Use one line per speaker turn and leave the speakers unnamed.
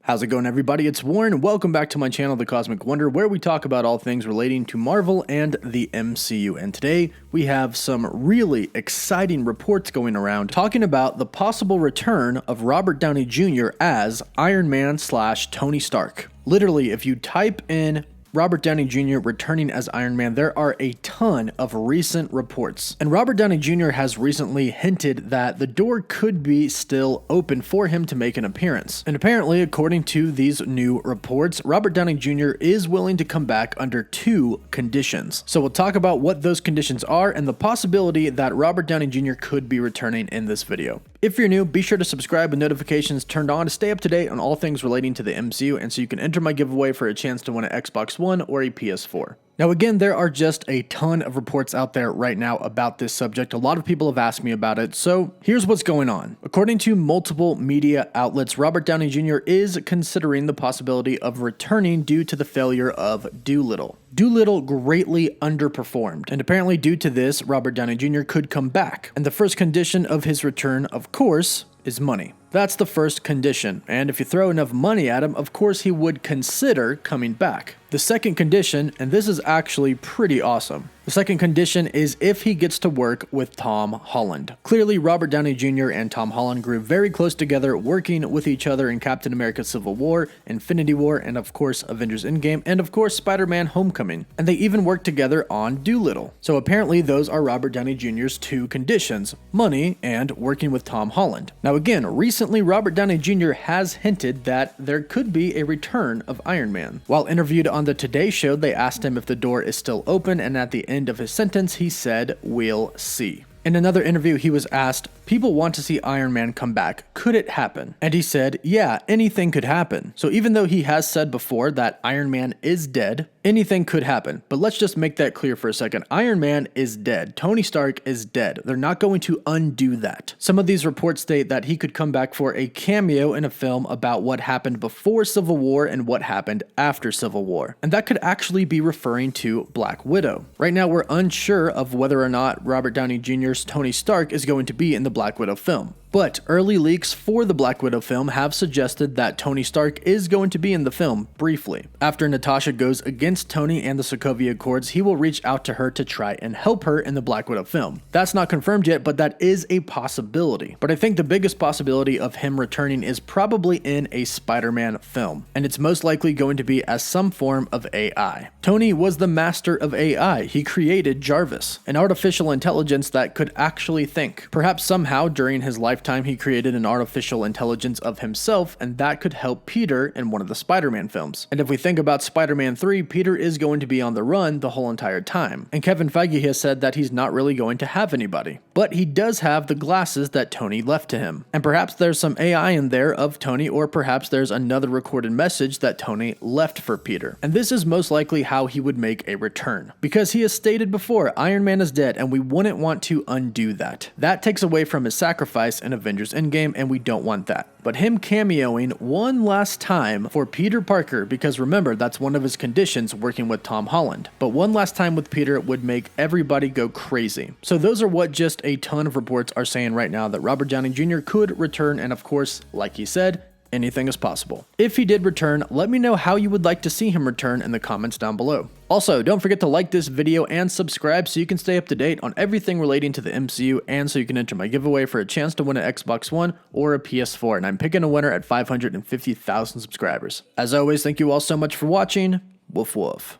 How's it going, everybody? It's Warren. Welcome back to my channel, The Cosmic Wonder, where we talk about all things relating to Marvel and the MCU. And today we have some really exciting reports going around talking about the possible return of Robert Downey Jr. as Iron Man / Tony Stark. Literally, if you type in Robert Downey Jr. returning as Iron Man, there are a ton of recent reports. And Robert Downey Jr. has recently hinted that the door could be still open for him to make an appearance. And apparently, according to these new reports, Robert Downey Jr. is willing to come back under 2 conditions. So we'll talk about what those conditions are and the possibility that Robert Downey Jr. could be returning in this video. If you're new, be sure to subscribe with notifications turned on to stay up to date on all things relating to the MCU, and so you can enter my giveaway for a chance to win an Xbox One or a PS4. Now again, there are just a ton of reports out there right now about this subject. A lot of people have asked me about it, so here's what's going on. According to multiple media outlets, Robert Downey Jr. is considering the possibility of returning due to the failure of Doolitle. Doolitle greatly underperformed, and apparently due to this, Robert Downey Jr. could come back. And the first condition of his return, of course, is money. That's the first condition, and if you throw enough money at him, of course he would consider coming back. The second condition, and this is actually pretty awesome. The second condition is if he gets to work with Tom Holland. Clearly, Robert Downey Jr. and Tom Holland grew very close together, working with each other in Captain America Civil War, Infinity War, and of course Avengers Endgame, and of course Spider-Man Homecoming. And they even worked together on Doolittle. So apparently those are Robert Downey Jr.'s 2 conditions: money and working with Tom Holland. Now again, recently Robert Downey Jr. has hinted that there could be a return of Iron Man. While interviewed on the Today Show, they asked him if the door is still open, and at the end of his sentence, he said, "We'll see." In another interview, he was asked, "People want to see Iron Man come back. Could it happen?" And he said, "Yeah, anything could happen." So even though he has said before that Iron Man is dead, anything could happen. But let's just make that clear for a second. Iron Man is dead. Tony Stark is dead. They're not going to undo that. Some of these reports state that he could come back for a cameo in a film about what happened before Civil War and what happened after Civil War. And that could actually be referring to Black Widow. Right now, we're unsure of whether or not Robert Downey Jr.'s Tony Stark is going to be in the Black Widow film. But early leaks for the Black Widow film have suggested that Tony Stark is going to be in the film briefly. After Natasha goes against Tony and the Sokovia Accords, he will reach out to her to try and help her in the Black Widow film. That's not confirmed yet, but that is a possibility. But I think the biggest possibility of him returning is probably in a Spider-Man film, and it's most likely going to be as some form of AI. Tony was the master of AI. He created Jarvis, an artificial intelligence that could actually think. Perhaps somehow during his lifetime he created an artificial intelligence of himself, and that could help Peter in one of the Spider-Man films. And if we think about Spider-Man 3, Peter is going to be on the run the whole entire time. And Kevin Feige has said that he's not really going to have anybody. But he does have the glasses that Tony left to him. And perhaps there's some AI in there of Tony, or perhaps there's another recorded message that Tony left for Peter. And this is most likely how he would make a return. Because he has stated before, Iron Man is dead, and we wouldn't want to undo that. That takes away from his sacrifice in Avengers Endgame, and we don't want that. But him cameoing one last time for Peter Parker, because remember, that's one of his conditions working with Tom Holland. But one last time with Peter would make everybody go crazy. So those are what just a ton of reports are saying right now, that Robert Downey Jr. could return, and of course, like he said, anything is possible. If he did return, let me know how you would like to see him return in the comments down below. Also, don't forget to like this video and subscribe so you can stay up to date on everything relating to the MCU, and so you can enter my giveaway for a chance to win an Xbox One or a PS4, and I'm picking a winner at 550,000 subscribers. As always, thank you all so much for watching. Woof woof.